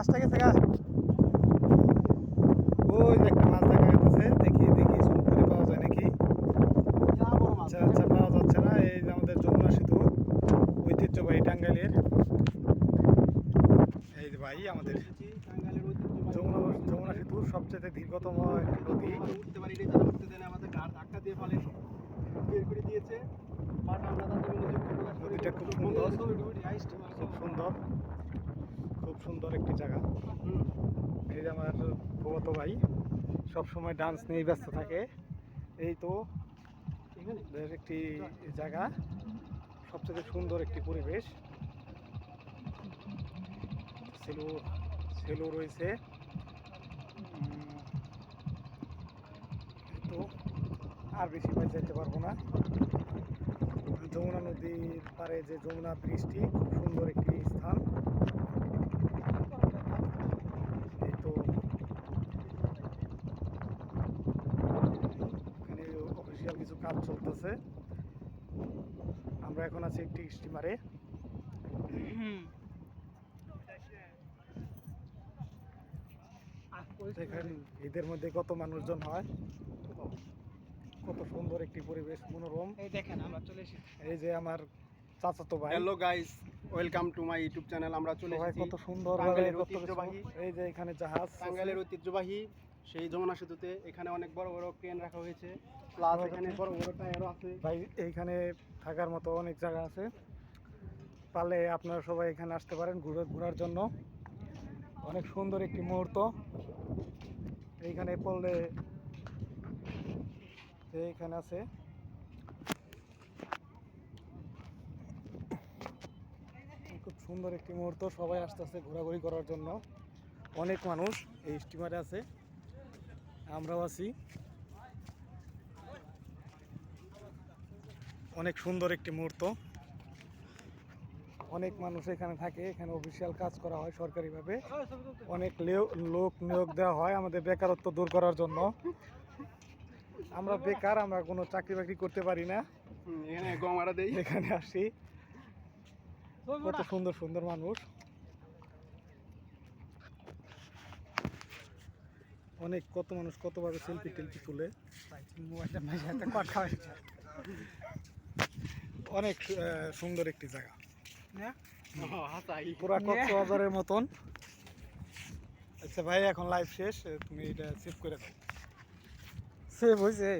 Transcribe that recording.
মাছটা গেছে গা। ওই যে একটা মাছ দেখা যাচ্ছে, দেখি দেখি জুম করে পাওয়া যায় নাকি। আচ্ছা আচ্ছা, পাওয়া যাচ্ছে না। এই যে আমাদের যমুনা সেতু, ঐতিহ্যবাহী টাঙ্গাইলের। এই যে ভাই আমাদের যমুনা যমুনা সেতু সবচেয়ে দীর্ঘতম একটি নদী। উঠতে পারি উঠতে দেন, আমাদের ঘাট ধাক্কা দিয়ে ফেলে বের করে দিয়েছে। নদীটা খুব সুন্দর, খুব সুন্দর, খুব সুন্দর একটি জায়গা। এই যে আমার ফুফাতো ভাই সবসময় ডান্স নিয়ে ব্যস্ত থাকে। এই তো বেশ একটি জায়গা, সবচেয়ে সুন্দর একটি পরিবেশ। সেলু সেলু রয়েছে। তো আর বেশি ভাই যেতে পারবো না। যমুনা নদীর পাড়ে যে যমুনা ব্রিজটি, খুব সুন্দর একটি স্থান। এই তো এখানে অফিসিয়াল কিছু কাজ চলতেছে। আমরা এখন আছি একটি স্টিমারে। দেখেন ঈদের মধ্যে কত মানুষজন হয়, কত সুন্দর একটি পরিবেশ, মনোরম। এই দেখেন আমরা চলে এসেছি। এই যে আমার চাচাতো ভাই, hello guys, welcome to my YouTube channel. আমরা চলে সবাই এসেছি কত সুন্দর টাঙ্গাইলের ঐতিহ্যবাহী, এই যে এখানে জাহাজ, টাঙ্গাইলের ঐতিহ্যবাহী সেই যমুনা সেতুতে। এখানে অনেক বড় বড় ক্রেন রাখা হয়েছে, প্লাস এখানে বড় বড় টায়ারও আছে। ভাই এইখানে থাকার মতো অনেক জায়গা আছে। পারলে আপনারা সবাই এখানে আসতে পারেন ঘোরার জন্য। অনেক সুন্দর একটি মুহূর্ত। এইখানে পড়লে এইখানে আছে, খুব সুন্দর একটি মুহূর্ত। সবাই আসতেছে ঘোরাঘুরি করার জন্য। অনেক মানুষ এই স্টিমারে আছে, আমরাও আছি। অনেক সুন্দর একটি মুহূর্ত। অনেক মানুষ এখানে থাকে, এখানে অফিসিয়াল কাজ করা হয় সরকারিভাবে। অনেক লোক নিয়োগ দেওয়া হয় আমাদের বেকারত্ব দূর করার জন্য। আমরা বেকার, আমরা কোনো চাকরি বাকরি করতে পারি না। এখানে আসি, কত সুন্দর সুন্দর মানুষ। অনেক কত মানুষ কতভাবে সেলফি টেলফি তুলে। অনেক সুন্দর একটি জায়গা, পুরা কক্সবাজারের মতন। আচ্ছা ভাই, এখন লাইভ শেষ, তুমি এটা সেভ করে দাও। সেভ হয়েছে।